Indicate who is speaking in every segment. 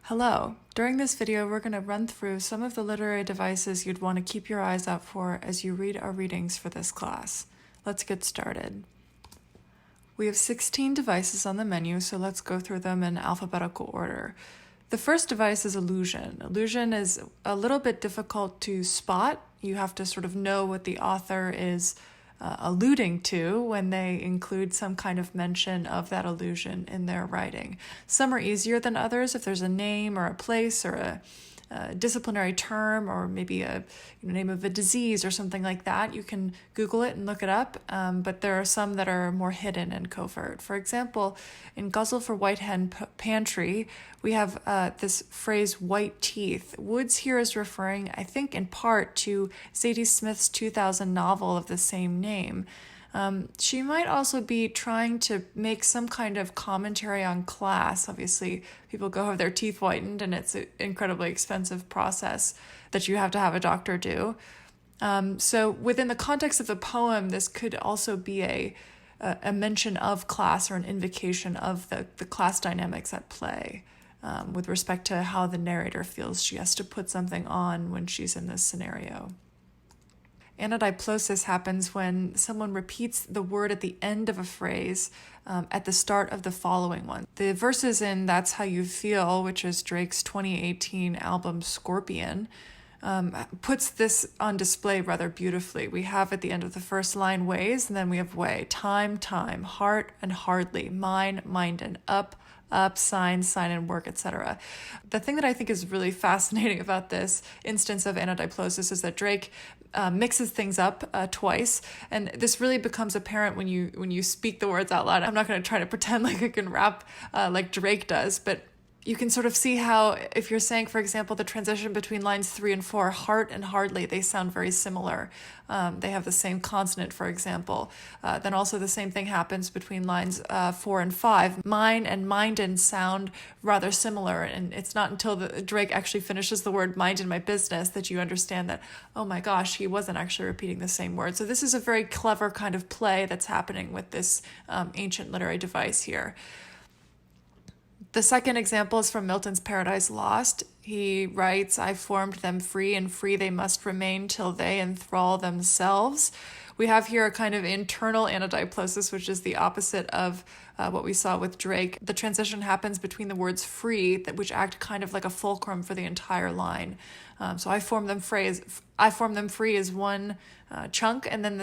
Speaker 1: Hello. During this video, we're going to run through some of the literary devices you'd want to keep your eyes out for as you read our readings for this class. Let's get started. We have 16 devices on the menu, so let's go through them in alphabetical order. The first device is Allusion. Allusion is a little bit difficult to spot. You have to sort of know what the author is alluding to when they include some kind of mention of that allusion in their writing. Some are easier than others. If there's a name or a place or a disciplinary term or maybe a name of a disease or something like that, you can Google it and look it up, but there are some that are more hidden and covert. For example, in Guzzle for White Hen Pantry, we have this phrase, white teeth. Woods here is referring, I think, in part to Zadie Smith's 2000 novel of the same name. She might also be trying to make some kind of commentary on class. Obviously, people go have their teeth whitened, and it's an incredibly expensive process that you have to have a doctor do. So within the context of the poem, this could also be a mention of class or an invocation of the class dynamics at play with respect to how the narrator feels she has to put something on when she's in this scenario. Anadiplosis happens when someone repeats the word at the end of a phrase at the start of the following one. The verses in That's How You Feel, which is Drake's 2018 album Scorpion, puts this on display rather beautifully. We have at the end of the first line ways, and then we have way, time, heart, and hardly, mine, minden, up, sign, and work, etc. The thing that I think is really fascinating about this instance of Anadiplosis is that Drake mixes things up twice, and this really becomes apparent when you speak the words out loud. I'm not going to try to pretend like I can rap like Drake does, but you can sort of see how if you're saying, for example, the transition between lines 3 and 4, heart and hardly, they sound very similar. They have the same consonant, for example. Then also the same thing happens between lines 4 and 5. Mine and minden sound rather similar, and it's not until Drake actually finishes the word mind in my business that you understand that, oh my gosh, he wasn't actually repeating the same word. So this is a very clever kind of play that's happening with this ancient literary device here. The second example is from Milton's Paradise Lost. He writes, I formed them free, and free they must remain till they enthrall themselves. We have here a kind of internal anadiplosis, which is the opposite of what we saw with Drake. The transition happens between the words free, which act kind of like a fulcrum for the entire line. So I form them free is one chunk, and then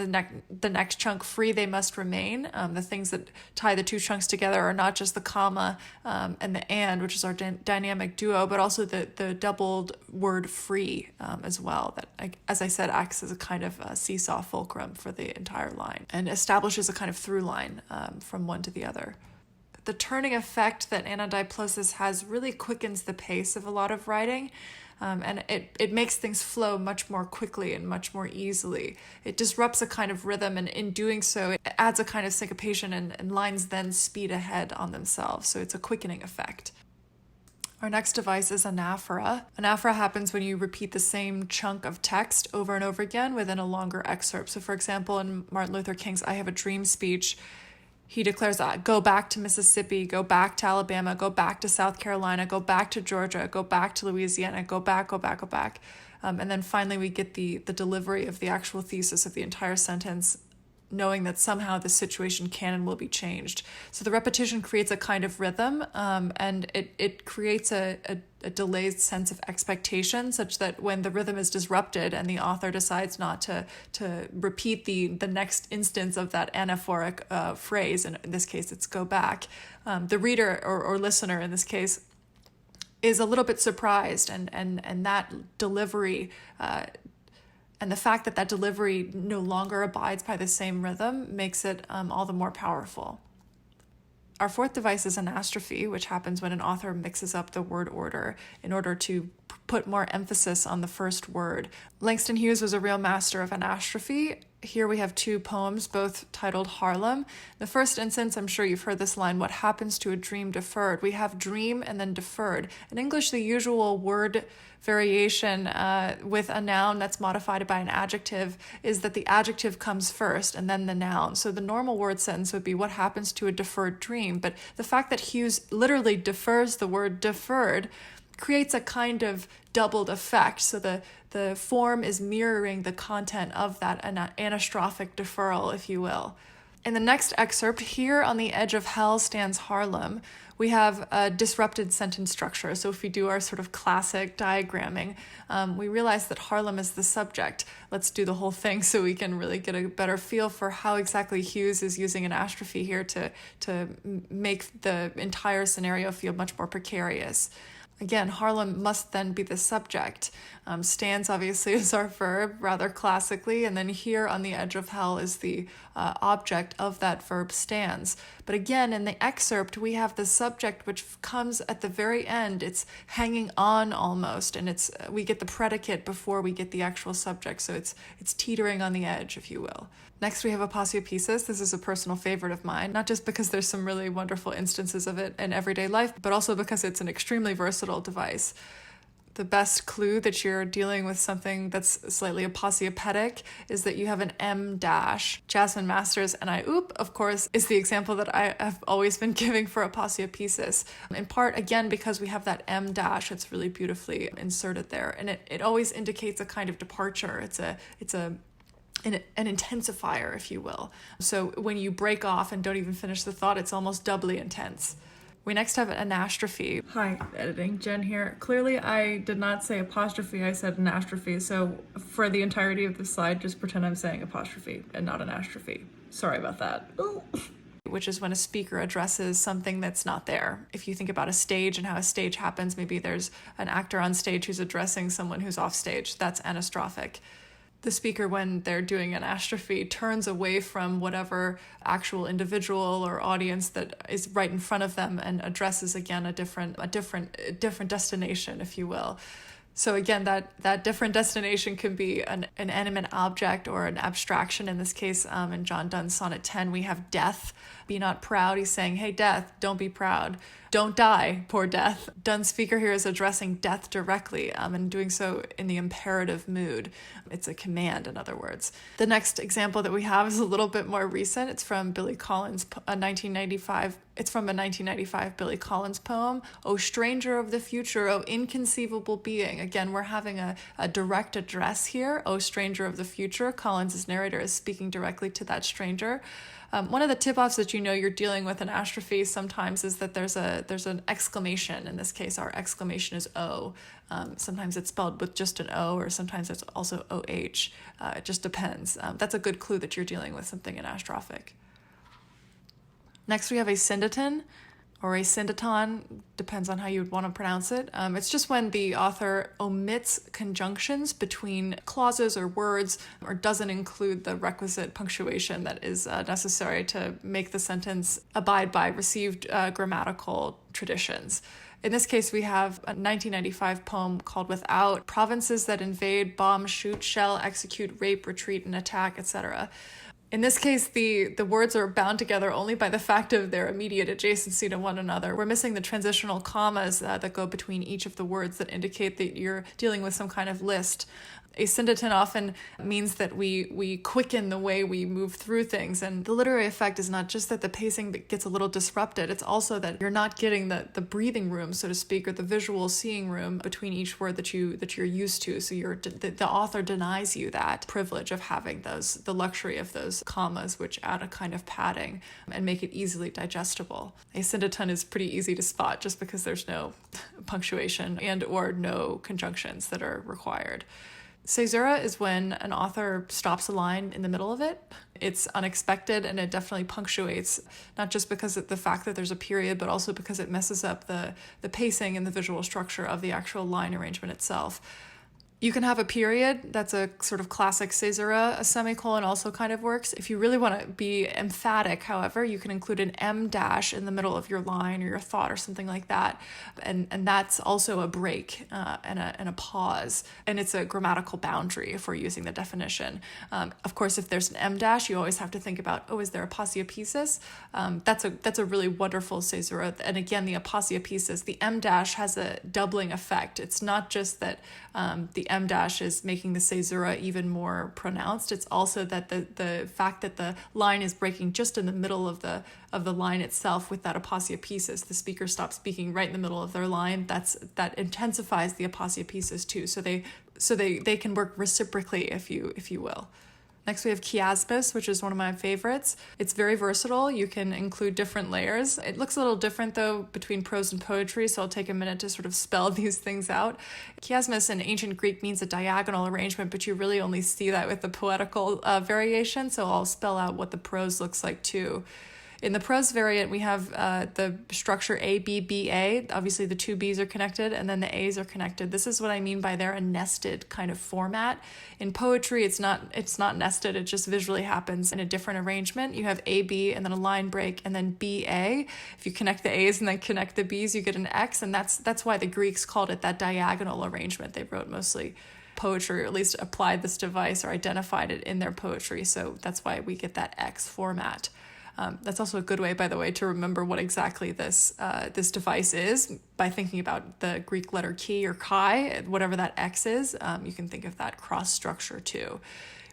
Speaker 1: the next chunk, free they must remain. The things that tie the two chunks together are not just the comma and the and, which is our dynamic duo, but also the doubled word free as well. That, as I said, acts as a kind of seesaw fulcrum for the entire line and establishes a kind of through line from one to the other. The turning effect that anadiplosis has really quickens the pace of a lot of writing. And it makes things flow much more quickly and much more easily. It disrupts a kind of rhythm, and in doing so, it adds a kind of syncopation, and lines then speed ahead on themselves. So it's a quickening effect. Our next device is Anaphora. Anaphora happens when you repeat the same chunk of text over and over again within a longer excerpt. So for example, in Martin Luther King's I Have a Dream speech, he declares that go back to Mississippi, go back to Alabama, go back to South Carolina, go back to Georgia, go back to Louisiana, go back. And then finally we get the delivery of the actual thesis of the entire sentence, knowing that somehow the situation can and will be changed. So the repetition creates a kind of rhythm, and it creates a delayed sense of expectation, such that when the rhythm is disrupted and the author decides not to repeat the next instance of that anaphoric phrase, and in this case it's go back, the reader or listener in this case is a little bit surprised, and that delivery and the fact that delivery no longer abides by the same rhythm makes it all the more powerful. Our fourth device is Anastrophe, which happens when an author mixes up the word order in order to put more emphasis on the first word. Langston Hughes was a real master of Anastrophe. Here we have two poems, both titled Harlem. The first instance, I'm sure you've heard this line, what happens to a dream deferred? We have dream and then deferred. In English, the usual word variation with a noun that's modified by an adjective is that the adjective comes first and then the noun. So the normal word sentence would be what happens to a deferred dream. But the fact that Hughes literally defers the word deferred creates a kind of doubled effect. So the form is mirroring the content of that anastrophic deferral, if you will. In the next excerpt, here on the edge of hell stands Harlem, we have a disrupted sentence structure. So if we do our sort of classic diagramming, we realize that Harlem is the subject. Let's do the whole thing so we can really get a better feel for how exactly Hughes is using Anastrophe here to make the entire scenario feel much more precarious. Again, Harlem must then be the subject. Stands obviously is our verb, rather classically, and then here on the edge of hell is the object of that verb stands. But again, in the excerpt, we have the subject which comes at the very end. It's hanging on almost, and we get the predicate before we get the actual subject, so it's teetering on the edge, if you will. Next, we have Aposiopesis. This is a personal favorite of mine, not just because there's some really wonderful instances of it in everyday life, but also because it's an extremely versatile device. The best clue that you're dealing with something that's slightly aposiopetic is that you have an M dash. Jasmine Masters and of course, is the example that I have always been giving for Aposiopesis. In part, again, because we have that M dash, it's really beautifully inserted there. And it always indicates a kind of departure. It's an intensifier, if you will. So when you break off and don't even finish the thought, it's almost doubly intense. We next have an Anastrophe. Hi, editing, Jen here. Clearly I did not say apostrophe, I said Anastrophe. So for the entirety of the slide, just pretend I'm saying apostrophe and not Anastrophe. Sorry about that. Ooh. Which is when a speaker addresses something that's not there. If you think about a stage and how a stage happens, maybe there's an actor on stage who's addressing someone who's off stage. That's anastrophic. The speaker, when they're doing an anastrophe, turns away from whatever actual individual or audience that is right in front of them and addresses again a different destination, if you will. So again, that different destination can be an animate object or an abstraction. In this case, in John Donne's Sonnet 10, we have death. Be not proud. He's saying, hey, death, don't be proud. Don't die, poor death. Donne's speaker here is addressing death directly and doing so in the imperative mood. It's a command, in other words. The next example that we have is a little bit more recent. It's from Billy Collins' 1995. It's from a 1995 Billy Collins poem, O Stranger of the Future, O Inconceivable Being. Again, we're having a direct address here, O Stranger of the Future. Collins' narrator is speaking directly to that stranger. One of the tip-offs that you know you're dealing with an anastrophe sometimes is that there's an exclamation. In this case, our exclamation is O. Sometimes it's spelled with just an O, or sometimes it's also OH. It just depends. That's a good clue that you're dealing with something anastrophic. Next, we have Asyndeton, or Asyndeton, depends on how you would want to pronounce it. It's just when the author omits conjunctions between clauses or words, or doesn't include the requisite punctuation that is necessary to make the sentence abide by received grammatical traditions. In this case, we have a 1995 poem called Without, provinces that invade, bomb, shoot, shell, execute, rape, retreat, and attack, etc. In this case, the words are bound together only by the fact of their immediate adjacency to one another. We're missing the transitional commas that go between each of the words that indicate that you're dealing with some kind of list. Asyndeton often means that we quicken the way we move through things, and the literary effect is not just that the pacing gets a little disrupted, it's also that you're not getting the breathing room, so to speak, or the visual seeing room between each word that you're used to. So the author denies you that privilege of having the luxury of those commas, which add a kind of padding and make it easily digestible. Asyndeton is pretty easy to spot just because there's no punctuation and or no conjunctions that are required. Caesura is when an author stops a line in the middle of it. It's unexpected, and it definitely punctuates, not just because of the fact that there's a period, but also because it messes up the pacing and the visual structure of the actual line arrangement itself. You can have a period, that's a sort of classic Caesura. A semicolon also kind of works. If you really want to be emphatic, however, you can include an M dash in the middle of your line or your thought or something like that. And that's also a break and a pause. And it's a grammatical boundary if we're using the definition. Of course, if there's an M dash, you always have to think about, is there Aposiopesis? That's a really wonderful Caesura. And again, the Aposiopesis, the M dash has a doubling effect. It's not just that the the M dash is making the Caesura even more pronounced. It's also that the fact that the line is breaking just in the middle of the line itself with that Aposiopesis. The speaker stops speaking right in the middle of their line. That intensifies the Aposiopesis too. So they can work reciprocally, if you will. Next we have Chiasmus, which is one of my favorites. It's very versatile. You can include different layers. It looks a little different though between prose and poetry, so I'll take a minute to sort of spell these things out. Chiasmus in ancient Greek means a diagonal arrangement, but you really only see that with the poetical variation, so I'll spell out what the prose looks like too. In the prose variant, we have the structure A, B, B, A. Obviously, the two B's are connected, and then the A's are connected. This is what I mean by they're a nested kind of format. In poetry, it's not nested. It just visually happens in a different arrangement. You have A, B, and then a line break, and then B, A. If you connect the A's and then connect the B's, you get an X, and that's why the Greeks called it that diagonal arrangement. They wrote mostly poetry, or at least applied this device or identified it in their poetry. So that's why we get that X format. That's also a good way, by the way, to remember what exactly this device is by thinking about the Greek letter chi or chi, whatever that X is. You can think of that cross structure too.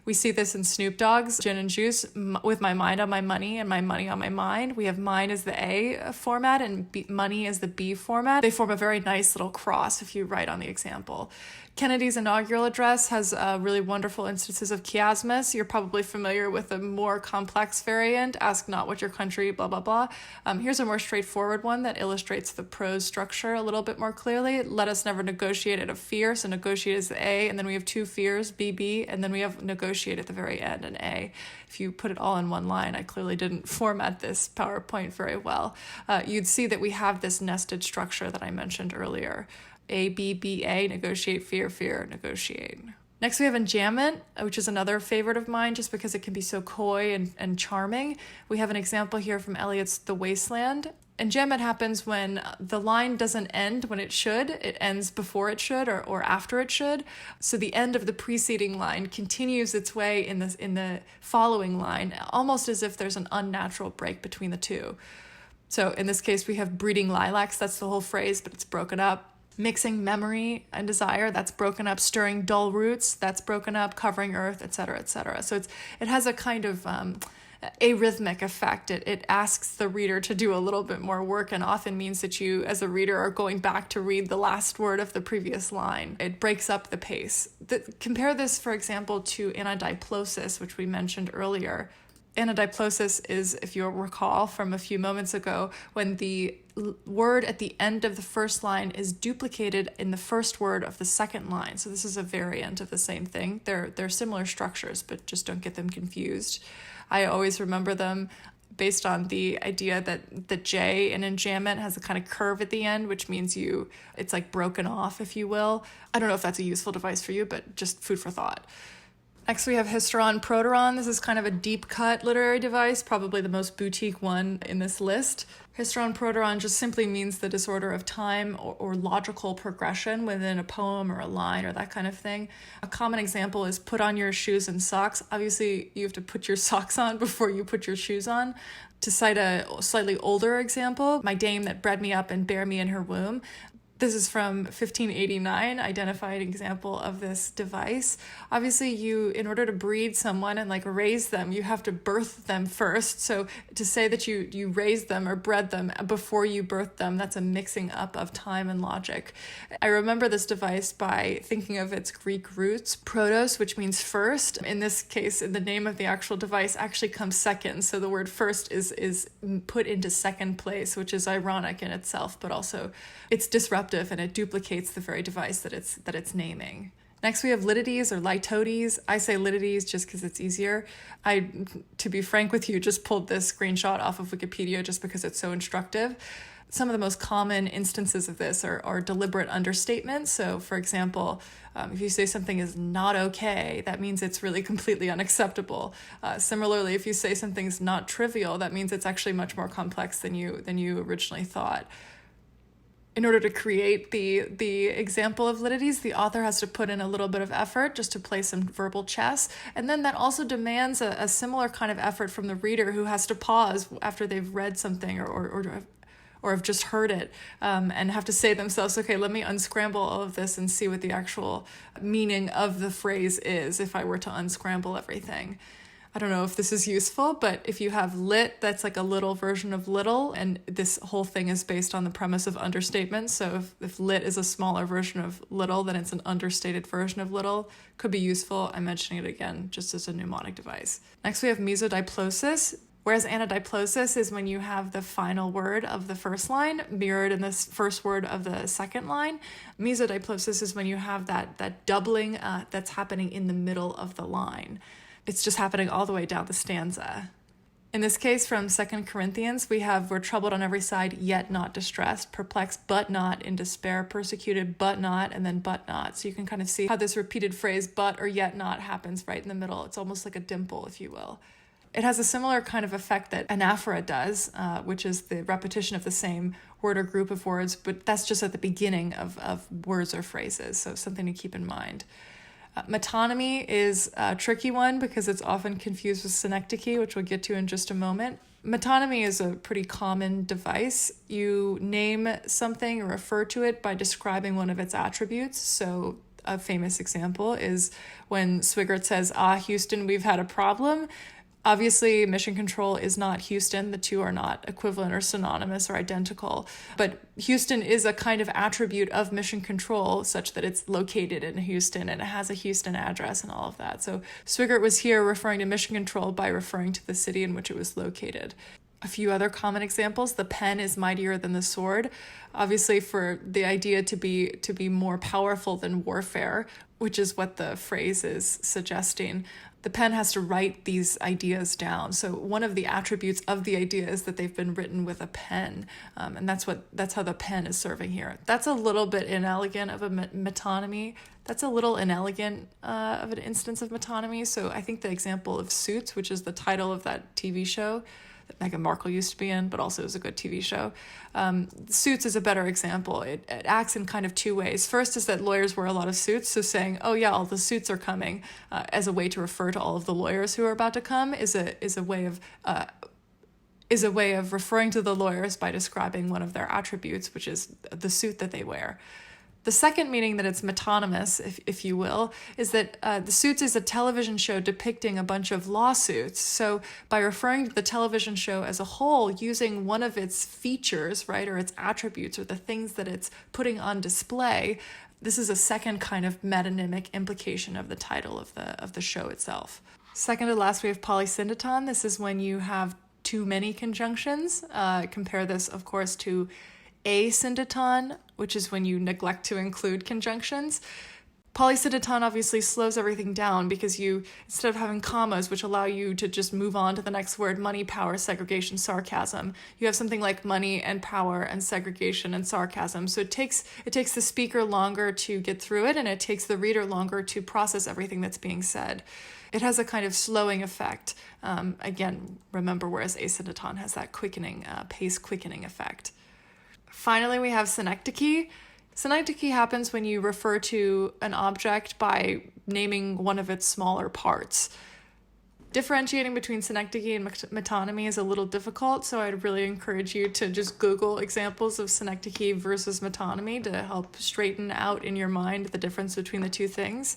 Speaker 1: We see this in Snoop Dogg's Gin and Juice, with my mind on my money and my money on my mind. We have mine as the A format and money as the B format. They form a very nice little cross if you write on the example. Kennedy's inaugural address has really wonderful instances of chiasmus. You're probably familiar with a more complex variant, ask not what your country, blah, blah, blah. Here's a more straightforward one that illustrates the prose structure a little bit more clearly. Let us never negotiate at a fear, so negotiate is the A, and then we have two fears, B, B, and then we have negotiate at the very end, an A. If you put it all in one line, I clearly didn't format this PowerPoint very well. You'd see that we have this nested structure that I mentioned earlier. A, B, B, A, negotiate, fear, fear, negotiate. Next we have Enjambment, which is another favorite of mine just because it can be so coy and charming. We have an example here from Eliot's The Wasteland. Enjambment happens when the line doesn't end when it should. It ends before it should or after it should. So the end of the preceding line continues its way in the following line, almost as if there's an unnatural break between the two. So in this case, we have breeding lilacs. That's the whole phrase, but it's broken up. Mixing memory and desire, that's broken up. Stirring dull roots, that's broken up. Covering earth, etc., etc. So it has a kind of arrhythmic effect. It asks the reader to do a little bit more work and often means that you, as a reader, are going back to read the last word of the previous line. It breaks up the pace. Compare this, for example, to Anadiplosis, which we mentioned earlier. Anadiplosis is, if you'll recall from a few moments ago, when the word at the end of the first line is duplicated in the first word of the second line. So this is a variant of the same thing. They're similar structures, but just don't get them confused. I always remember them based on the idea that the J in Enjambment has a kind of curve at the end, which means it's like broken off, if you will. I don't know if that's a useful device for you, but just food for thought. Next we have Hysteron, proteron. This is kind of a deep cut literary device, probably the most boutique one in this list. Hysteron, proteron just simply means the disorder of time or logical progression within a poem or a line or that kind of thing. A common example is put on your shoes and socks. Obviously, you have to put your socks on before you put your shoes on. To cite a slightly older example, my dame that bred me up and bare me in her womb. This is from 1589, identified example of this device. Obviously, in order to breed someone and raise them, you have to birth them first. So to say that you raised them or bred them before you birthed them, that's a mixing up of time and logic. I remember this device by thinking of its Greek roots, protos, which means first. In this case, the name of the actual device actually comes second. So the word first is put into second place, which is ironic in itself, but also it's disruptive and it duplicates the very device that it's naming. Next we have Litotes or Litotes. I say Litotes just because it's easier. I, to be frank with you, just pulled this screenshot off of Wikipedia just because it's so instructive. Some of the most common instances of this are deliberate understatements. So for example, if you say something is not okay, that means it's really completely unacceptable. Similarly, if you say something's not trivial, that means it's actually much more complex than you originally thought. In order to create the example of Litotes, the author has to put in a little bit of effort just to play some verbal chess. And then that also demands a similar kind of effort from the reader who has to pause after they've read something or or have just heard it and have to say to themselves, okay, let me unscramble all of this and see what the actual meaning of the phrase is if I were to unscramble everything. I don't know if this is useful, but if you have lit, that's like a little version of little, and this whole thing is based on the premise of understatement. So if lit is a smaller version of little, then it's an understated version of little. Could be useful. I'm mentioning it again just as a mnemonic device. Next, we have mesodiplosis, whereas anadiplosis is when you have the final word of the first line mirrored in the first word of the second line. Mesodiplosis is when you have that doubling that's happening in the middle of the line. It's just happening all the way down the stanza. In this case, from 2 Corinthians, we have, we're troubled on every side, yet not distressed, perplexed, but not, in despair, persecuted, but not, and then but not. So you can kind of see how this repeated phrase, but or yet not, happens right in the middle. It's almost like a dimple, if you will. It has a similar kind of effect that Anaphora does, which is the repetition of the same word or group of words, but that's just at the beginning of words or phrases, so something to keep in mind. Metonymy is a tricky one because it's often confused with synecdoche, which we'll get to in just a moment. Metonymy is a pretty common device. You name something or refer to it by describing one of its attributes. So a famous example is when Swigert says, Houston, we've had a problem. Obviously, mission control is not Houston. The two are not equivalent or synonymous or identical. But Houston is a kind of attribute of mission control such that it's located in Houston and it has a Houston address and all of that. So Swigert was here referring to mission control by referring to the city in which it was located. A few other common examples: the pen is mightier than the sword. Obviously, for the idea to be more powerful than warfare, which is what the phrase is suggesting. The pen has to write these ideas down. So one of the attributes of the idea is that they've been written with a pen, and that's how the pen is serving here. That's a little bit inelegant of a metonymy. That's a little inelegant of an instance of metonymy. So I think the example of Suits, which is the title of that TV show that Meghan Markle used to be in, but also is a good TV show. Suits is a better example. It acts in kind of two ways. First is that lawyers wear a lot of suits, so saying, oh yeah, all the suits are coming, as a way to refer to all of the lawyers who are about to come is a way of referring to the lawyers by describing one of their attributes, which is the suit that they wear. The second meaning that it's metonymous, if you will, is that the Suits is a television show depicting a bunch of lawsuits. So by referring to the television show as a whole, using one of its features, right, or its attributes, or the things that it's putting on display, this is a second kind of metonymic implication of the title of the show itself. Second to last, we have Polysyndeton. This is when you have too many conjunctions. Compare this, of course, to Asyndeton, which is when you neglect to include conjunctions. Polysyndeton obviously slows everything down because you, instead of having commas, which allow you to just move on to the next word, money, power, segregation, sarcasm, you have something like money and power and segregation and sarcasm. So it takes the speaker longer to get through it, and it takes the reader longer to process everything that's being said. It has a kind of slowing effect. Again, remember, whereas Asyndeton has that quickening, pace quickening effect. Finally, we have synecdoche. Synecdoche happens when you refer to an object by naming one of its smaller parts. Differentiating between synecdoche and metonymy is a little difficult, so I'd really encourage you to just Google examples of synecdoche versus metonymy to help straighten out in your mind the difference between the two things.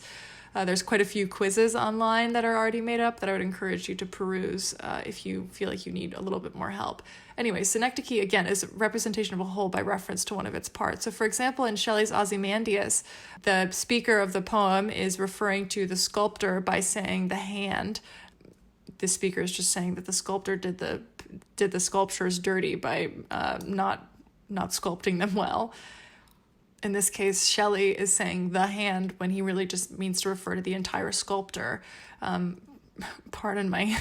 Speaker 1: There's quite a few quizzes online that are already made up that I would encourage you to peruse if you feel like you need a little bit more help. Anyway, synecdoche, again, is a representation of a whole by reference to one of its parts. So, for example, in Shelley's Ozymandias, the speaker of the poem is referring to the sculptor by saying the hand. The speaker is just saying that the sculptor did the sculptures dirty by not sculpting them well. In this case, Shelley is saying the hand when he really just means to refer to the entire sculptor. Pardon my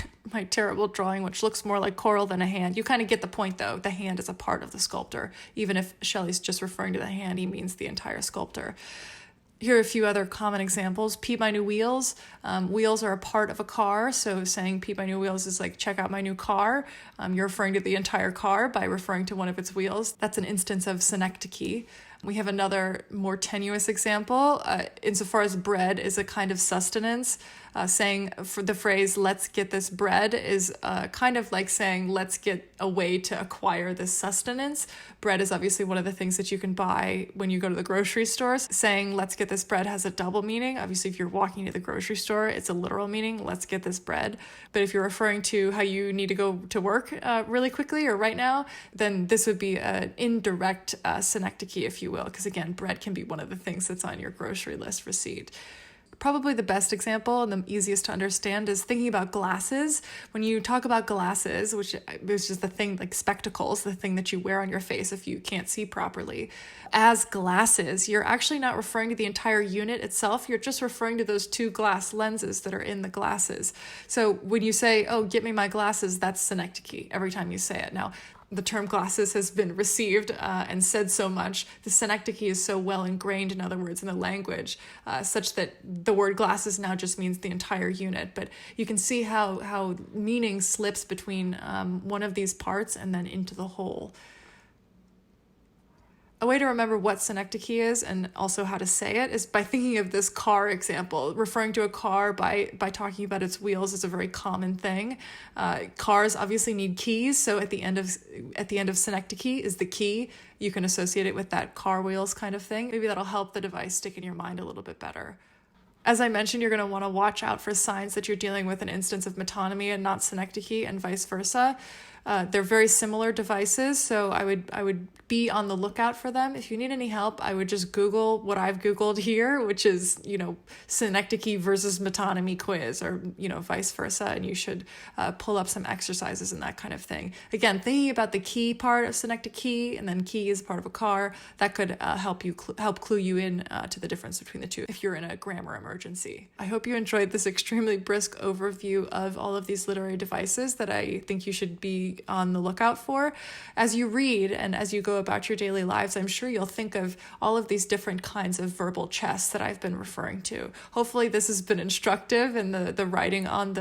Speaker 1: terrible drawing, which looks more like coral than a hand. You kind of get the point, though. The hand is a part of the sculptor. Even if Shelley's just referring to the hand, he means the entire sculptor. Here are a few other common examples. Pete my new wheels. Wheels are a part of a car, so saying Pete my new wheels is like, check out my new car. You're referring to the entire car by referring to one of its wheels. That's an instance of synecdoche. We have another more tenuous example, insofar as bread is a kind of sustenance. Saying for the phrase, let's get this bread, is kind of like saying, let's get a way to acquire this sustenance. Bread is obviously one of the things that you can buy when you go to the grocery stores. Saying, let's get this bread has a double meaning. Obviously, if you're walking to the grocery store, it's a literal meaning, let's get this bread. But if you're referring to how you need to go to work really quickly or right now, then this would be an indirect synecdoche, if you will, because again, bread can be one of the things that's on your grocery list receipt. Probably the best example and the easiest to understand is thinking about glasses. When you talk about glasses, which is just the thing like spectacles, the thing that you wear on your face if you can't see properly, as glasses, you're actually not referring to the entire unit itself. You're just referring to those two glass lenses that are in the glasses. So when you say, oh, get me my glasses, that's synecdoche every time you say it. Now, the term glasses has been received and said so much. The synecdoche is so well ingrained, in other words, in the language, such that the word glasses now just means the entire unit. But you can see how meaning slips between one of these parts and then into the whole. A way to remember what synecdoche is and also how to say it is by thinking of this car example. Referring to a car by talking about its wheels is a very common thing. Cars obviously need keys, so at the end of synecdoche is the key. You can associate it with that car wheels kind of thing. Maybe that'll help the device stick in your mind a little bit better. As I mentioned, you're going to want to watch out for signs that you're dealing with an instance of metonymy and not synecdoche, and vice versa. They're very similar devices, so I would be on the lookout for them. If you need any help, I would just Google what I've Googled here, which is, synecdoche versus metonymy quiz, or, vice versa, and you should pull up some exercises and that kind of thing. Again, thinking about the key part of synecdoche, and then key is part of a car, that could help clue you in to the difference between the two if you're in a grammar emergency. I hope you enjoyed this extremely brisk overview of all of these literary devices that I think you should be on the lookout for. As you read and as you go about your daily lives, I'm sure you'll think of all of these different kinds of verbal chess that I've been referring to. Hopefully this has been instructive, and the writing on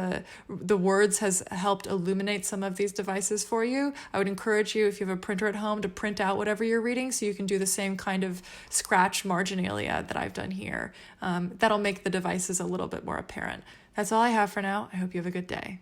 Speaker 1: the words has helped illuminate some of these devices for you. I would encourage you, if you have a printer at home, to print out whatever you're reading so you can do the same kind of scratch marginalia that I've done here. That'll make the devices a little bit more apparent. That's all I have for now. I hope you have a good day.